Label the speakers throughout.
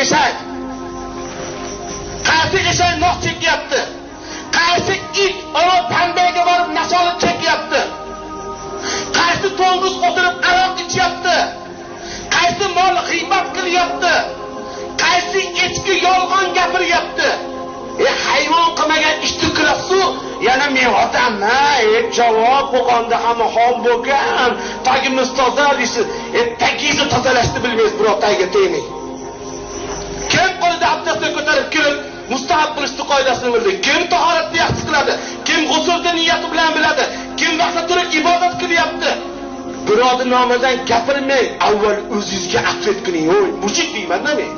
Speaker 1: eshak? Qaysi eshak noq chekyapti? Qaysi it ona tanbaga borib nasolib chekyapti? Qaysi to'ng'iz o'tirib aroq ichyapti? Qaysi mol g'iybat qilyapti? Qaysi echki yolg'on gapiryapti? Hayvon qilmagan ishni qilasiz, yana men odamman, javob bo'lganda ham xom bo'lgan, tagimiz toza deysiz. Tagingizni tozalashni bilmaysiz, biroq tagiga tegmang. Kim qo'lida abdastni ko'tarib kirib, mustahab qilishni qoidasini bildi. Kim tahoratni yaxshi qiladi? Kim g'usulni niyati bilan biladi? Kim vaqtda turib ibodat qilyapti? Birodar nomidan gapirmang, avval o'zingizga afv qiling. O'y, mushuk deyman-da men.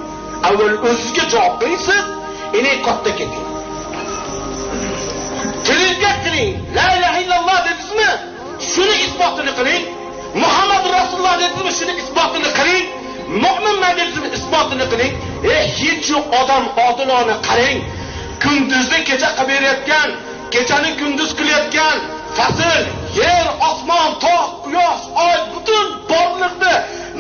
Speaker 1: Avval o'zingizga javob bersiz, eni katta keting. Tilingizga qiling. La ilaha illalloh dedingizmi? Shuni isbotini qiling. Muhammad Rasululloh dedingizmi? Shuni isbotini qiling. Mu'minman dedingizmi? Isbotini qiling. Hech odam odilona qarang. Kunduzni kecha qilib berayotgan, kechani kunduz qilayotgan, fasl, yer, osmon, tog', quyosh, oy, butun borliqni,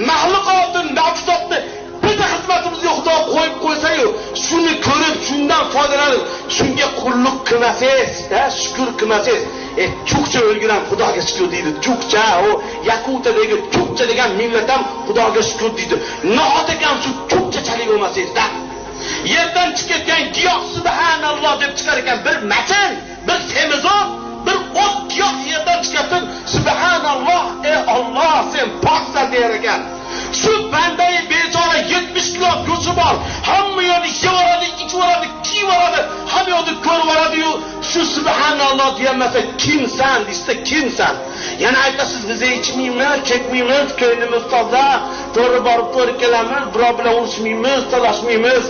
Speaker 1: mahluqotni, mavjudotni bizni xizmatimizga Xudo qo'yib qo'ysa-yu, shuni ko'rib, shundan foydalanib, shunga qulluq qilmasangiz, shukr qilmasangiz, chukcha o'lgan Xudoga shukr deydi. Chukcha, o Yakutadagi chukcha degan millat ham Xudoga shukr deydi. Nodegan shu chukchachalik bo'lmasangiz-da. Yerdan chiqayotgan giyoh subhanalloh deb chiqar ekan, bir machin, bir semizot, bir o't giyoh yerdan chiqadi. Subhanalloh, ey Alloh, sen poksan der ekan. Shu bandai bechora 70 kilo go'shi bor. Hamma yo'lni yevoradi, ichvoradi, kiyvoradi, hamma yo'lni ko'rvoradi-yu, shu subhanalloh deyamasa kimsan, deysa kimsan? Yana aytasiz, biz ichmaymiz, chekmaymiz, ko'nglimiz toza, to'g'ri borib to'g'ri kelamiz, birov bilan urushmaymiz, talashmaymiz.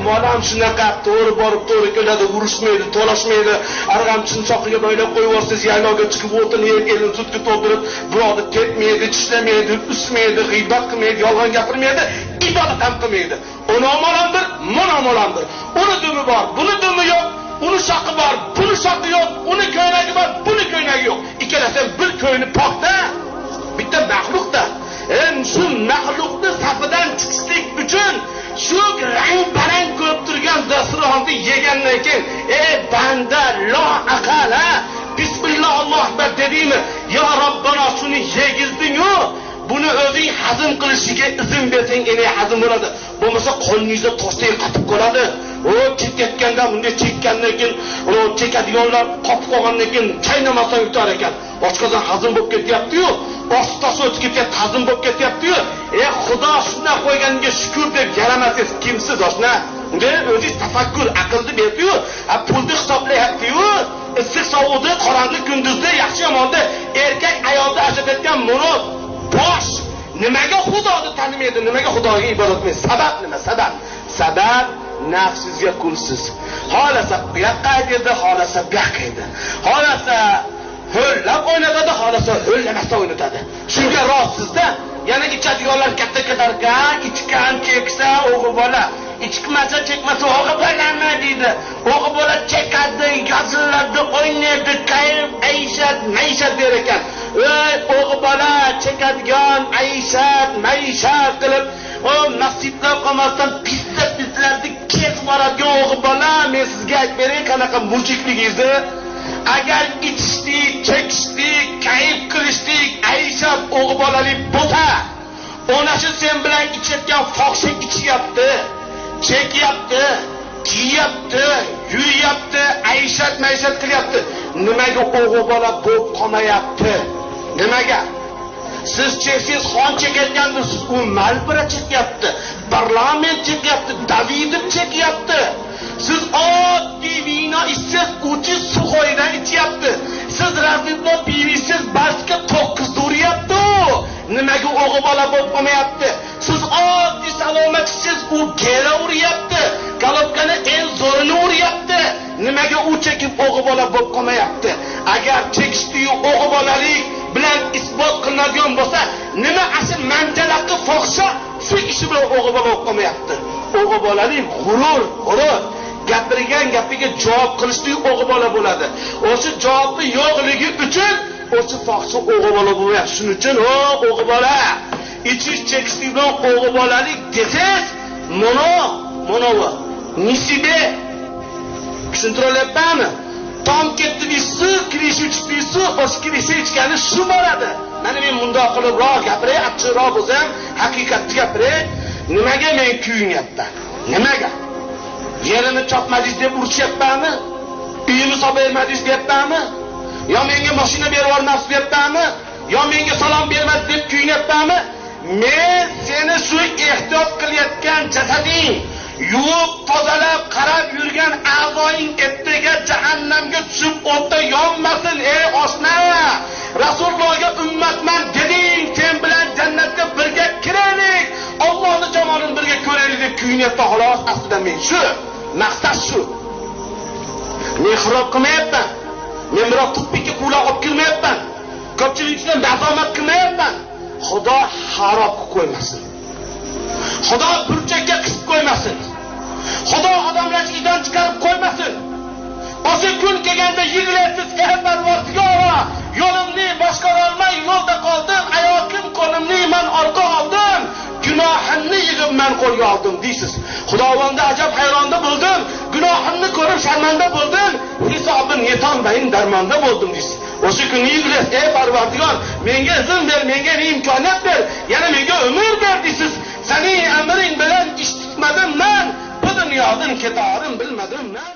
Speaker 1: Molam shunaqa to'g'ri borib to'g'ri keladi, urushmaydi, talashmaydi. Arg'amchini choqiga bo'ylab qo'yvorsiz, yaylovga chiqib o'tini yeb, elini sutga to'ldirib, birovni tepmaydi, tishlamaydi, usmaydi, g'iybat qilmaydi, yolg'on gapirmaydi, ibodat ham qilmaydi. Uni omolamdir, buni omolamdir. Uni dumi bor, buni dumi yo'q. Uni shaqi bor, buni shaqi yo'q. Uni ko'ynagi bor, buni ko'ynagi yo'q. Ikkalasi bir ko'yni pokda, bitta maxluqda. Shu maxluqni safidan chiqishlik uchun shu rang-barang ko'rib turgan dasturxonni yegandan keyin, ey banda, la aqala, bismillah Alloh akbar dedingmi? Ya Robbana shuni yegizding-ku, buni o'zing hazm qilishiga izn bersang, eni hazm bo'ladi. Bo'lmasa qoningizda toshday qatib qoladi. O chekayotganda bunday chekkandan keyin, o chekadiganlar qotib qolgandan keyin chaynamasdan yutar ekan. Oshqozon hazm bo'lib ketyapti-yu, ostasi o'tib ketyapti, hazm bo'lib ketyapti-yu. Xudo shunday qo'yganiga shukr deb yaramasangiz kimsiz oshna? Unga o'zingiz tafakkur, aqlni berdi-yu, pulni hisoblayapti-yu, issiq sovuqda, qorong'i kunduzda, yaxshi yomonda erkak ayolni ajratayotgan murod bosh. Nimaga Xudoni tanimaydi? Nimaga Xudoga ibodat qilmaydi? Sabab nima? Sabab nafsizga qulsiz. Xolasa bu yoqqa edi, xolasa bu yoqqa edi. Xolasa ho'llab o'ynatadi, xolasa ho'llamasdan o'ynatadi. Shunga rozsizda. Yana ichadiganlar katta ekan, ichgan cheksa o'g'il bola, ichmasa chekmasa o'g'il bolami deydi. O'g'il bola chekadi, yoziladi, o'ynaydi, kayf, ayshat, maishat der ekan. O'g'il bola chekadigan, ayshat, maishat qilib, o masjidda qolmasdan pislarni kezib boradigan o'g'il bola, men sizga aytib beray, qanaqa mujikligingizni. Agar ichishlik, chekishlik, kayf qilishlik, ayshat o'g'il bolalik bo'lsa, onasi sen bilan ichayotgan fohisha ichyapti, chekyapti, kiyapti, yuriyapti, ayshat maishat qilyapti. Nimaga o'g'il bola bo'lib qolmayapti? Nimaga? Siz cheksiz xon chekayotgandisiz, u Malbira chekyapti, parlament chekyapti, Davidov chekyapti. Siz oddiy vino ichsiz, uchi Suxoydan ichyapti. Siz razvidno pivisiz balska 9 uryapti. Nimaga o'g'il bola bo'lib qolmayapti? Siz oddiy salomatsiz, u gela uryapti. Galopkani eng zo'rini uryapti. Nimaga u chekib o'g'il bola bo'lib qolmayapti? Agar chekishdi-yu o'g'il bolalik bilan isbot qilinadigan bo'lsa, nima asl manjalaqi fohisha shu ishi bilan o'g'il bola bo'lib qolmayapti? O'g'il bolalik g'urur. Gapirgan gapiga javob qilishdi-yu o'g'il bola bo'ladi. O'sha javobni yo'qligi uchun o'sha fohisha o'g'il bola bo'lmayapti. Shuning uchun o'g'il bola ichish chekishlik bilan o'g'il bolalik desangiz, Mono nisibe tushuntiryapmanmi? Tom ketdi deysiz, kirish uchib deysiz, o'sha kirish ichgani shu boradi. Mana men bundoq qilibroq gapiray, achchiqroq bo'lsam, haqiqatni gapiray. Nimaga men kuyinyapman? Nimaga? Yerini chopmadingiz deb urishyapmanmi? Uyimni sobermadingiz deyapmanmi? Yo menga mashina berib yubormasiz deyapmanmi? Yo menga salom bermadi deb kuyinyapmanmi? Men seni shu ehtiyot qilayotgan jasading, yuvib, tozalab, qarab yurgan a'zoing ertaga jahannamga tushib o'tda yonmasin, ey oshna. Rasulullohga ummatman deding, sen bilan jannatga birga kiraylik, Allohning jamolini birga ko'raylik deb kuyinyapti xolos. Aslida men shu, maqsad shu. Men xirob qilmayapman. Men biror tupikka qulaq olib kirmayapman. Ko'pchilik uchun nazomat qilmayapman. Xudo harob qilib qo'ymasin. Xudo burchakka qisib qo'ymasin. Xudo odamlarni uydan chiqarib qo'ymasin. O'sha kun kelganda yig'laysiz, ey Parvardigoro, yo'limni boshqara olmay yo'lda qoldim, oyoqim qo'limni man orqa oldim, gunohimni yig'ib men qo'lga oldim deysiz. Xudovanda ajab hayronda bo'ldim, gunohimni ko'rib sharmanda bo'ldim, hisobim yetolmayin darmonda bo'ldim deysiz. O'sha kunni yig'laysiz, ey Parvardigor, menga izn ber, menga imkoniyat ber, yana menga umr ber deysiz. Sening amring bilan ish tutmadim men, bu dunyodan ketarim bilmadim men.